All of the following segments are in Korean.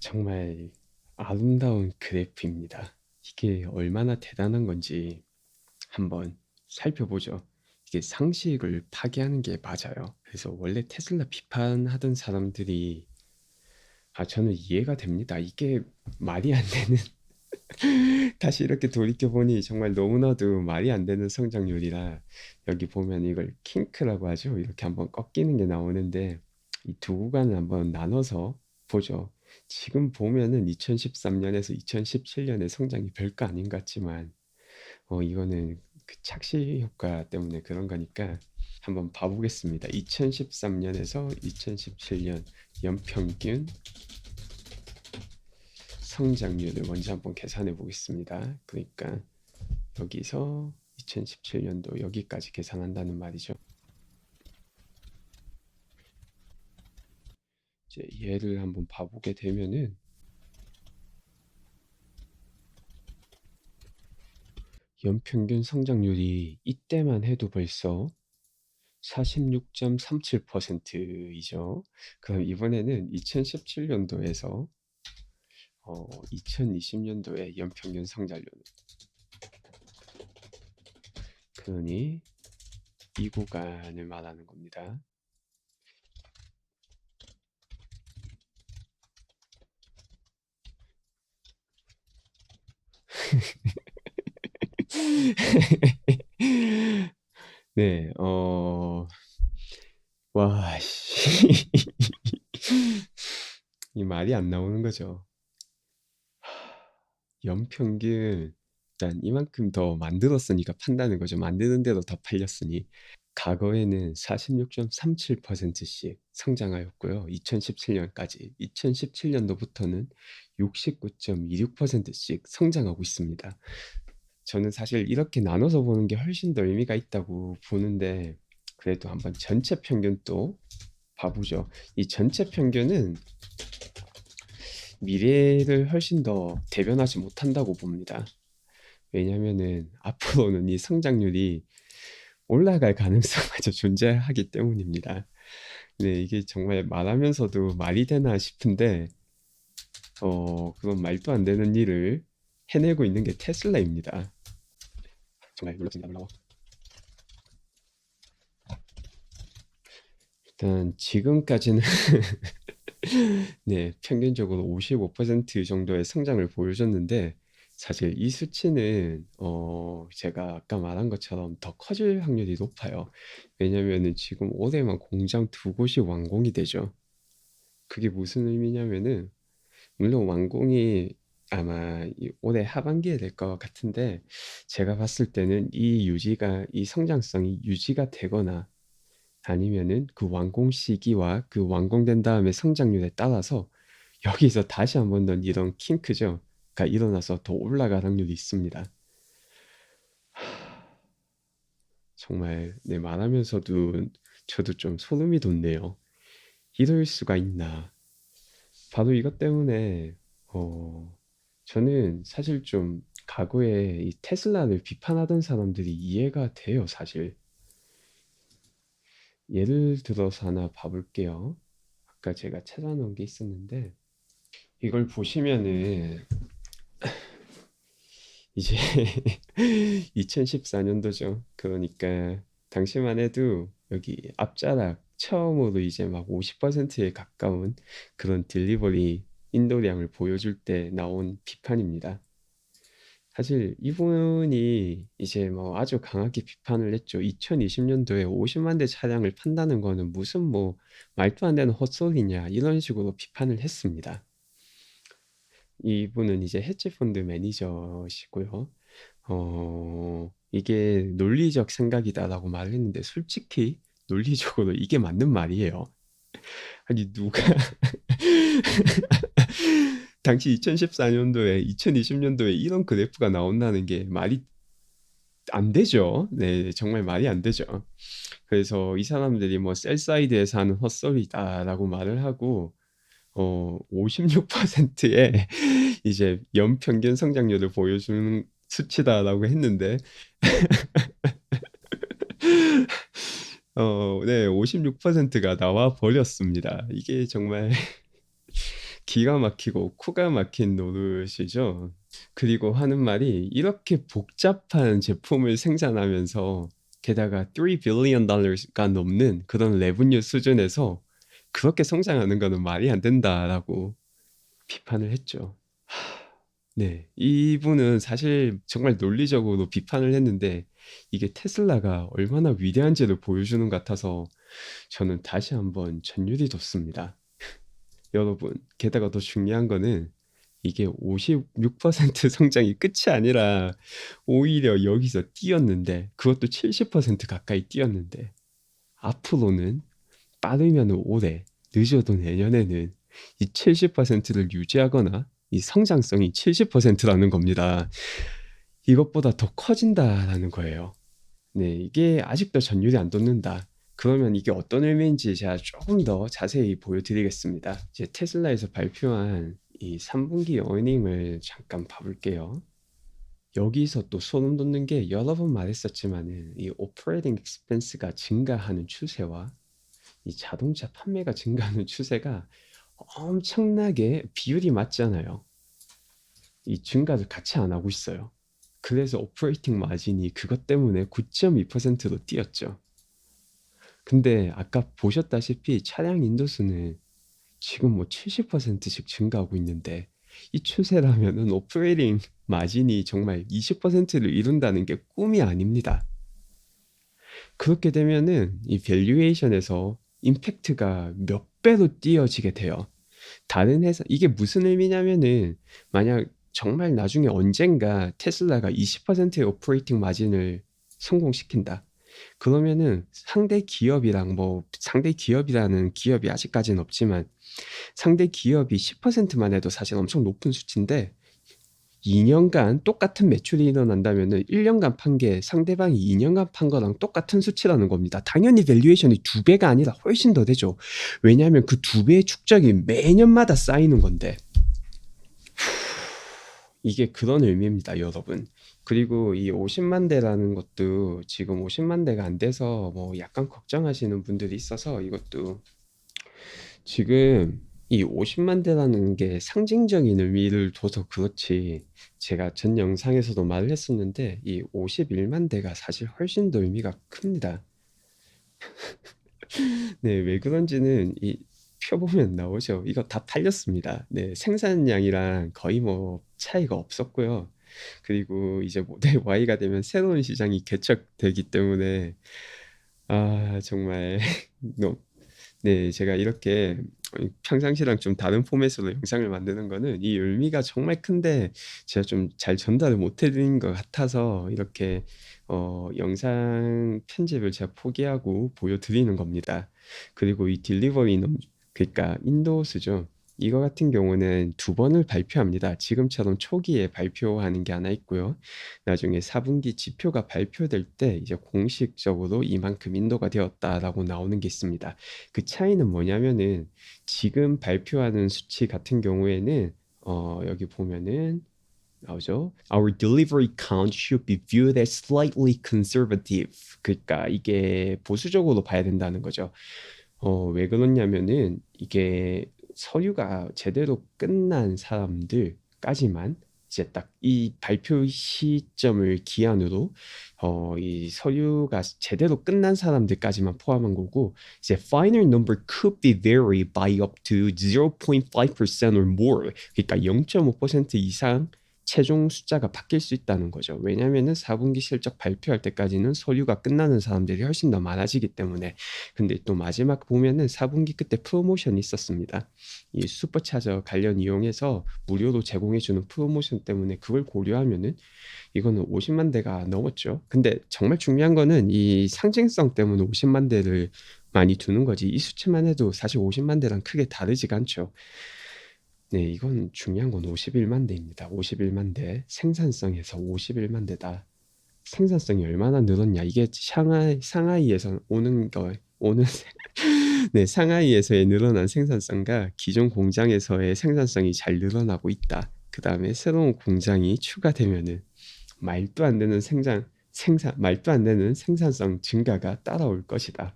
정말 아름다운 그래프입니다. 이게 얼마나 대단한 건지 한번 살펴보죠. 이게 상식을 파괴하는 게 맞아요. 그래서 원래 테슬라 비판하던 사람들이 저는 이해가 됩니다. 이게 말이 안 되는 다시 이렇게 돌이켜 보니 정말 너무나도 말이 안 되는 성장률이라 여기 보면 이걸 킹크라고 하죠. 이렇게 한번 꺾이는 게 나오는데 이 두 구간을 한번 나눠서 보죠. 지금 보면은 2013년에서 2017년의 성장이 별거 아닌 것 같지만 이거는 그 착시 효과 때문에 그런 거니까 한번 봐보겠습니다. 2013년에서 2017년 연평균 성장률을 먼저 한번 계산해 보겠습니다. 그러니까 여기서 2017년도 여기까지 계산한다는 말이죠. 이제 얘를 한번 봐보게 되면은 연평균 성장률이 이때만 해도 벌써 46.37%이죠. 그럼 이번에는 2017년도에서 2020년도의 연평균 성장률, 그러니 이 구간을 말하는 겁니다. 네, 와, 씨. 이 말이 안 나오는 거죠. 연평균 일단 이만큼 더 만들었으니까 판다는 거죠. 만드는 대로 더 팔렸으니. 과거에는 46.37%씩 성장하였고요. 2017년까지. 2017년도부터는 69.26%씩 성장하고 있습니다. 저는 사실 이렇게 나눠서 보는 게 훨씬 더 의미가 있다고 보는데 그래도 한번 전체 평균 또 봐보죠. 이 전체 평균은 미래를 훨씬 더 대변하지 못한다고 봅니다. 왜냐면은 앞으로는 이 성장률이 올라갈 가능성마저 존재하기 때문입니다. 네, 이게 정말 말하면서도 말이 되나 싶은데 그런 말도 안 되는 일을 해내고 있는 게 테슬라입니다. 정말 놀랍습니다. 놀라워. 일단 지금까지는 네, 평균적으로 55% 정도의 성장을 보여줬는데 사실 이 수치는 제가 아까 말한 것처럼 더 커질 확률이 높아요. 왜냐면은 지금 올해만 공장 두 곳이 완공이 되죠. 그게 무슨 의미냐면은 물론 완공이 아마 올해 하반기에 될 것 같은데 제가 봤을 때는 이 성장성이 유지가 되거나 아니면은 그 완공 시기와 그 완공된 다음에 성장률에 따라서 여기서 다시 한 번 더 이런 킹크가 일어나서 더 올라갈 확률이 있습니다. 정말 네, 말하면서도 저도 좀 소름이 돋네요. 이럴 수가 있나. 바로 이것 때문에 어, 저는 사실 좀 과거에 이 테슬라를 비판하던 사람들이 이해가 돼요, 사실. 예를 들어서 하나 봐볼게요. 아까 제가 찾아놓은 게 있었는데 이걸 보시면은 이제 2014년도죠. 그러니까 당시만 해도 여기 앞자락 처음으로 이제 막 50%에 가까운 그런 딜리버리 인도량을 보여줄 때 나온 비판입니다. 사실 이분이 이제 뭐 아주 강하게 비판을 했죠. 2020년도에 50만 대 차량을 판다는 거는 무슨 뭐 말도 안 되는 헛소리냐 이런 식으로 비판을 했습니다. 이분은 이제 헤지펀드 매니저시고요. 이게 논리적 생각이다라고 말을 했는데 솔직히 논리적으로 이게 맞는 말이에요. 아니 누가 당시 2014년도에 2020년도에 이런 그래프가 나온다는 게 말이 안 되죠. 네, 정말 말이 안 되죠. 그래서 이 사람들이 뭐 셀사이드에서 하는 헛소리다라고 말을 하고 56%의 이제 연평균 성장률을 보여주는 수치다라고 했는데 네, 56%가 나와 버렸습니다. 이게 정말 기가 막히고 코가 막힌 노릇이죠. 그리고 하는 말이 이렇게 복잡한 제품을 생산하면서 게다가 3 billion dollars가 넘는 그런 레venue 수준에서 그렇게 성장하는 거는 말이 안 된다라고 비판을 했죠. 네, 이분은 사실 정말 논리적으로 비판을 했는데 이게 테슬라가 얼마나 위대한지를 보여주는 것 같아서 저는 다시 한번 전율이 돋습니다. 여러분, 게다가 더 중요한 거는 이게 56% 성장이 끝이 아니라 오히려 여기서 뛰었는데 그것도 70% 가까이 뛰었는데 앞으로는 빠르면 올해, 늦어도 내년에는 이 70%를 유지하거나 이 성장성이 70%라는 겁니다. 이것보다 더 커진다라는 거예요. 네, 이게 아직도 전율이 안 돋는다. 그러면 이게 어떤 의미인지 제가 조금 더 자세히 보여드리겠습니다. 이제 테슬라에서 발표한 이 3분기 어닝을 잠깐 봐볼게요. 여기서 또 소름 돋는 게 여러 번 말했었지만은 이 오퍼레이팅 익스펜스가 증가하는 추세와 이 자동차 판매가 증가하는 추세가 엄청나게 비율이 맞잖아요. 이 증가를 같이 안 하고 있어요. 그래서 오퍼레이팅 마진이 그것 때문에 9.2%로 뛰었죠. 근데 아까 보셨다시피 차량 인도수는 지금 뭐 70%씩 증가하고 있는데 이 추세라면은 오퍼레이팅 마진이 정말 20%를 이룬다는 게 꿈이 아닙니다. 그렇게 되면은 이 밸류에이션에서 임팩트가 몇 배로 뛰어지게 돼요. 다른 회사 이게 무슨 의미냐면은 만약 정말 나중에 언젠가 테슬라가 20%의 오퍼레이팅 마진을 성공시킨다. 그러면은 상대 기업이랑 뭐 상대 기업이라는 기업이 아직까지는 없지만 상대 기업이 10%만 해도 사실 엄청 높은 수치인데 2년간 똑같은 매출이 일어난다면은 1년간 판 게 상대방이 2년간 판 거랑 똑같은 수치라는 겁니다. 당연히 밸류에이션이 2배가 아니라 훨씬 더 되죠. 왜냐하면 그 2배의 축적이 매년마다 쌓이는 건데 이게 그런 의미입니다, 여러분. 그리고 이 50만 대라는 것도 지금 50만 대가 안 돼서 뭐 약간 걱정하시는 분들이 있어서 이것도 지금 이 50만 대라는 게 상징적인 의미를 둬서 그렇지 제가 전 영상에서도 말을 했었는데 이 51만 대가 사실 훨씬 더 의미가 큽니다. 네, 왜 그런지는 이 표 보면 나오죠. 이거 다 팔렸습니다. 네, 생산량이랑 거의 뭐 차이가 없었고요. 그리고 이제 모델 Y가 되면 새로운 시장이 개척되기 때문에 아 정말 너무 네, 제가 이렇게 평상시랑 좀 다른 포맷으로 영상을 만드는 거는 이 의미가 정말 큰데 제가 좀 잘 전달을 못 해드린 것 같아서 이렇게 영상 편집을 제가 포기하고 보여드리는 겁니다. 그리고 이 딜리버리 그러니까 인도수죠. 이거 같은 경우는 2번을 발표합니다. 지금처럼 초기에 발표하는 게 하나 있고요. 나중에 4분기 지표가 발표될 때 이제 공식적으로 이만큼 인도가 되었다라고 나오는 게 있습니다. 그 차이는 뭐냐면은 지금 발표하는 수치 같은 경우에는 여기 보면은 나오죠. Our delivery count should be viewed as slightly conservative. 그러니까 이게 보수적으로 봐야 된다는 거죠. 왜 그러냐면은 이게 서류가 제대로 끝난 사람들까지만 이제 딱 이 발표 시점을 기한으로 이 서류가 제대로 끝난 사람들까지만 포함한 거고 이제 final number could be vary by up to 0.5% or more. 그러니까 0.5% 이상 최종 숫자가 바뀔 수 있다는 거죠. 왜냐면은 4분기 실적 발표할 때까지는 서류가 끝나는 사람들이 훨씬 더 많아지기 때문에. 근데 또 마지막 보면은 4분기 끝에 프로모션이 있었습니다. 이 슈퍼차저 관련 이용해서 무료로 제공해주는 프로모션 때문에 그걸 고려하면은 이거는 50만 대가 넘었죠. 근데 정말 중요한 거는 이 상징성 때문에 50만 대를 많이 두는 거지. 이 수치만 해도 사실 50만 대랑 크게 다르지가 않죠. 네, 이건 중요한 건 51만 대입니다. 51만 대. 생산성에서 51만 대다. 생산성이 얼마나 늘었냐. 이게 상하이에서 오는 거, 오는, 네, 상하이에서의 늘어난 생산성과 기존 공장에서의 생산성이 잘 늘어나고 있다. 그 다음에 새로운 공장이 추가되면은 말도 안 되는 말도 안 되는 생산성 증가가 따라올 것이다.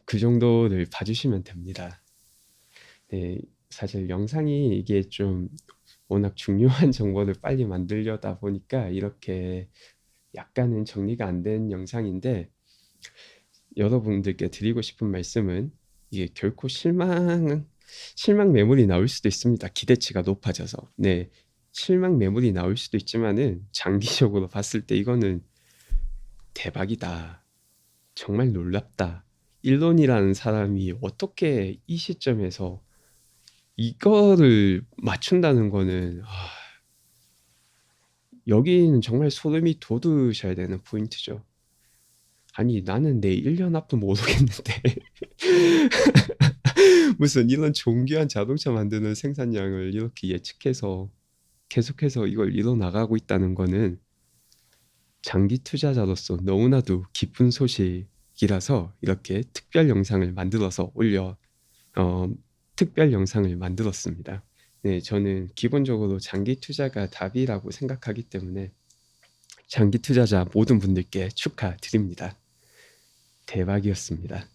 그 정도를 봐주시면 됩니다. 네, 사실 영상이 이게 좀 워낙 중요한 정보를 빨리 만들려다 보니까 이렇게 약간은 정리가 안 된 영상인데, 여러분들께 드리고 싶은 말씀은 이게 결코 실망 매물이 나올 수도 있습니다. 기대치가 높아져서. 네. 실망 매물이 나올 수도 있지만은 장기적으로 봤을 때 이거는 대박이다. 정말 놀랍다. 일론이라는 사람이 어떻게 이 시점에서 이거를 맞춘다는 거는, 여기는 정말 소름이 돋으셔야 되는 포인트죠. 아니, 나는 내 1년 앞도 못 오겠는데. 무슨 이런 존귀한 자동차 만드는 생산량을 이렇게 예측해서 계속해서 이걸 이뤄나가고 있다는 거는 장기 투자자로서 너무나도 기쁜 소식이라서 이렇게 어, 특별 영상을 만들었습니다. 네, 저는 기본적으로 장기 투자가 답이라고 생각하기 때문에 장기 투자자 모든 분들께 축하드립니다. 대박이었습니다.